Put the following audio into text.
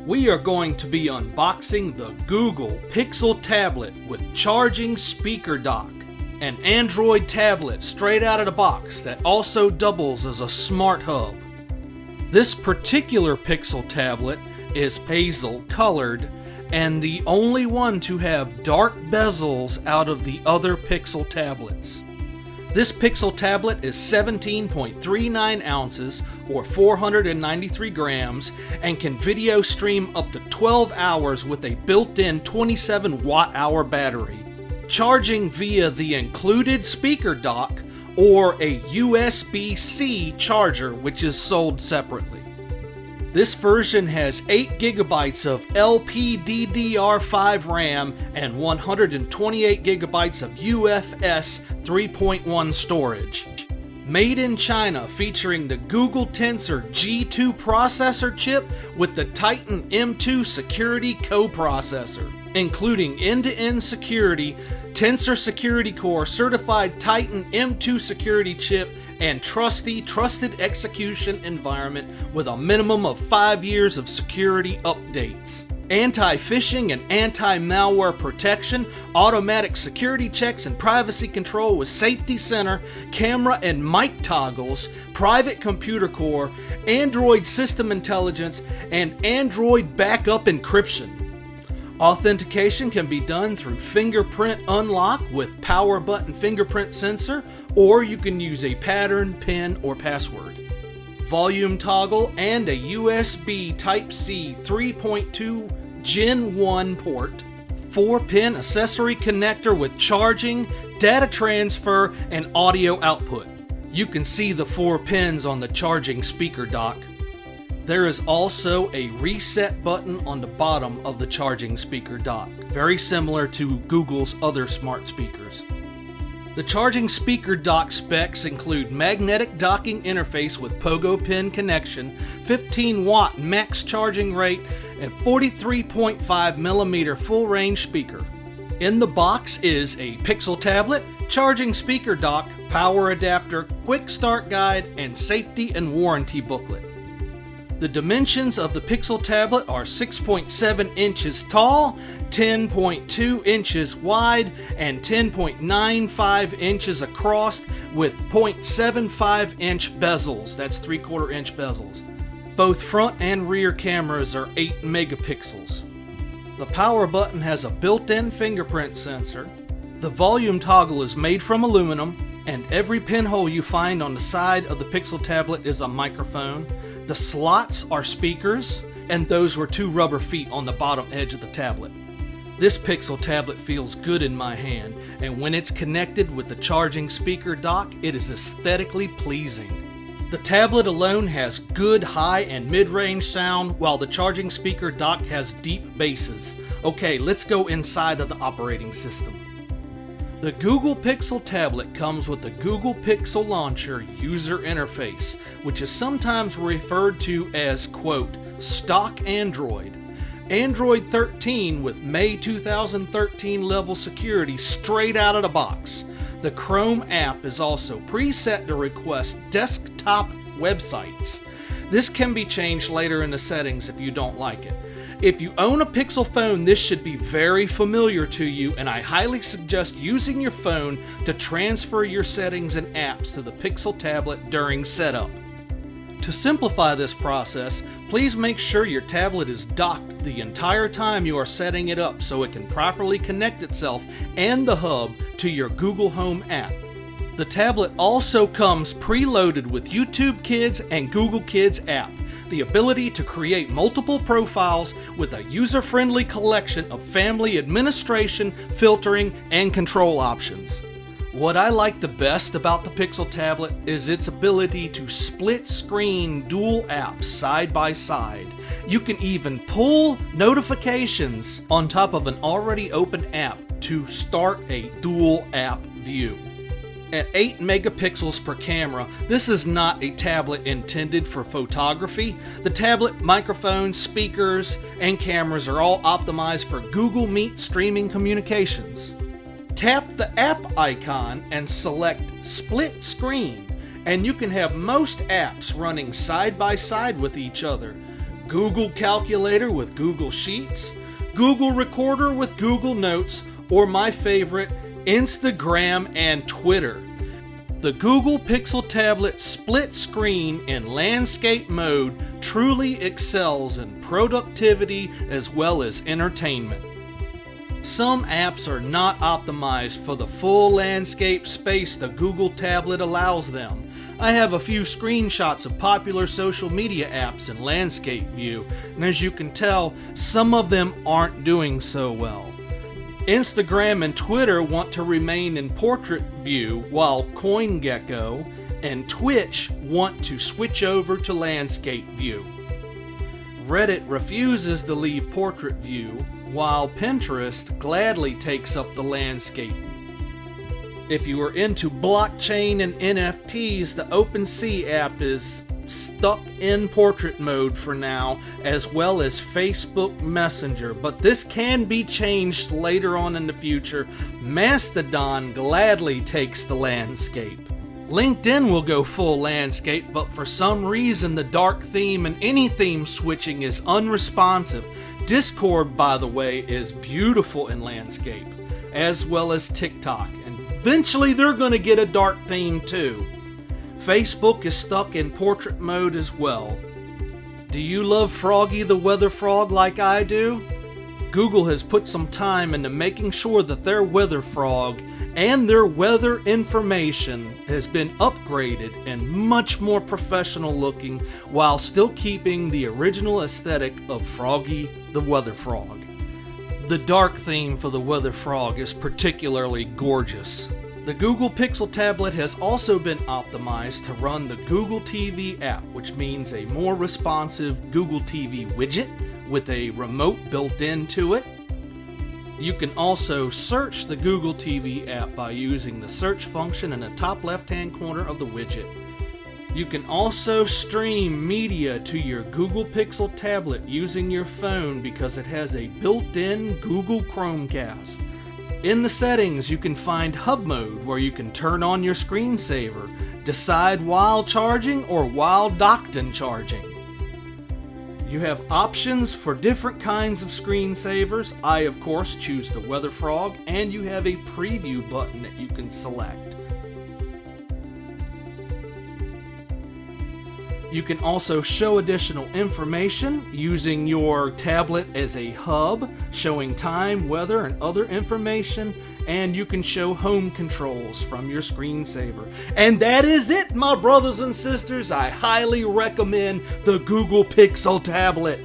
We are going to be unboxing the Google Pixel tablet with charging speaker dock, an Android tablet straight out of the box that also doubles as a smart hub. This particular Pixel tablet is hazel colored and the only one to have dark bezels out of the other Pixel tablets. This Pixel tablet is 17.39 ounces or 493 grams and can video stream up to 12 hours with a built-in 27 watt-hour battery, charging via the included speaker dock or a USB-C charger, which is sold separately. This version has 8 GB of LPDDR5 RAM and 128 GB of UFS 3.1 storage. Made in China, featuring the Google Tensor G2 processor chip with the Titan M2 security coprocessor, including end-to-end security, Tensor Security Core certified Titan M2 security chip, and trusted execution environment with a minimum of 5 years of security updates. Anti-phishing and anti-malware protection, automatic security checks and privacy control with safety center, camera and mic toggles, private computer core, Android system intelligence, and Android backup encryption. Authentication can be done through fingerprint unlock with power button fingerprint sensor, or you can use a pattern, PIN, or password. Volume toggle and a USB Type-C 3.2 Gen 1 port. 4-pin accessory connector with charging, data transfer, and audio output. You can see the 4 pins on the charging speaker dock. There is also a reset button on the bottom of the charging speaker dock, very similar to Google's other smart speakers. The charging speaker dock specs include magnetic docking interface with pogo pin connection, 15 watt max charging rate, and 43.5mm full range speaker. In the box is a Pixel tablet, charging speaker dock, power adapter, quick start guide, and safety and warranty booklet. The dimensions of the Pixel tablet are 6.7 inches tall, 10.2 inches wide, and 10.95 inches across with 0.75 inch bezels. That's 3/4 inch bezels. Both front and rear cameras are 8 megapixels. The power button has a built-in fingerprint sensor. The volume toggle is made from aluminum, and every pinhole you find on the side of the Pixel tablet is a microphone. The slots are speakers, and those were 2 rubber feet on the bottom edge of the tablet. This Pixel tablet feels good in my hand, and when it's connected with the charging speaker dock, it is aesthetically pleasing. The tablet alone has good high and mid-range sound, while the charging speaker dock has deep basses. Okay, let's go inside of the operating system. The Google Pixel tablet comes with the Google Pixel Launcher user interface, which is sometimes referred to as, quote, stock Android. Android 13 with May 2013 level security straight out of the box. The Chrome app is also preset to request desktop websites. This can be changed later in the settings if you don't like it. If you own a Pixel phone, this should be very familiar to you, and I highly suggest using your phone to transfer your settings and apps to the Pixel tablet during setup. To simplify this process, please make sure your tablet is docked the entire time you are setting it up so it can properly connect itself and the hub to your Google Home app. The tablet also comes preloaded with YouTube Kids and Google Kids app, the ability to create multiple profiles with a user-friendly collection of family administration, filtering, and control options. What I like the best about the Pixel tablet is its ability to split screen dual apps side by side. You can even pull notifications on top of an already open app to start a dual app view. At 8 megapixels per camera, this is not a tablet intended for photography. The tablet, microphones, speakers, and cameras are all optimized for Google Meet streaming communications. Tap the app icon and select Split Screen, and you can have most apps running side by side with each other. Google Calculator with Google Sheets, Google Recorder with Google Notes, or my favorite, Instagram and Twitter. The Google Pixel Tablet split screen in landscape mode truly excels in productivity as well as entertainment. Some apps are not optimized for the full landscape space the Google tablet allows them. I have a few screenshots of popular social media apps in landscape view, and as you can tell, some of them aren't doing so well. Instagram and Twitter want to remain in portrait view, while CoinGecko and Twitch want to switch over to landscape view. Reddit refuses to leave portrait view, while Pinterest gladly takes up the landscape. If you are into blockchain and NFTs, the OpenSea app is stuck in portrait mode for now, as well as Facebook Messenger, but this can be changed later on in the future. Mastodon gladly takes the landscape. LinkedIn will go full landscape, but for some reason the dark theme and any theme switching is unresponsive. Discord, by the way, is beautiful in landscape, as well as TikTok, and eventually they're going to get a dark theme too. Facebook is stuck in portrait mode as well. Do you love Froggy the weather frog like I do? Google has put some time into making sure that their weather frog and their weather information has been upgraded and much more professional looking, while still keeping the original aesthetic of Froggy the weather frog. The dark theme for the weather frog is particularly gorgeous. The Google Pixel tablet has also been optimized to run the Google TV app, which means a more responsive Google TV widget with a remote built into it. You can also search the Google TV app by using the search function in the top left-hand corner of the widget. You can also stream media to your Google Pixel tablet using your phone because it has a built-in Google Chromecast. In the settings, you can find hub mode, where you can turn on your screensaver, decide while charging or while docked and charging. You have options for different kinds of screensavers. I, of course, choose the Weather Frog, and you have a preview button that you can select. You can also show additional information using your tablet as a hub, showing time, weather, and other information, and you can show home controls from your screensaver. And that is it, my brothers and sisters. I highly recommend the Google Pixel tablet.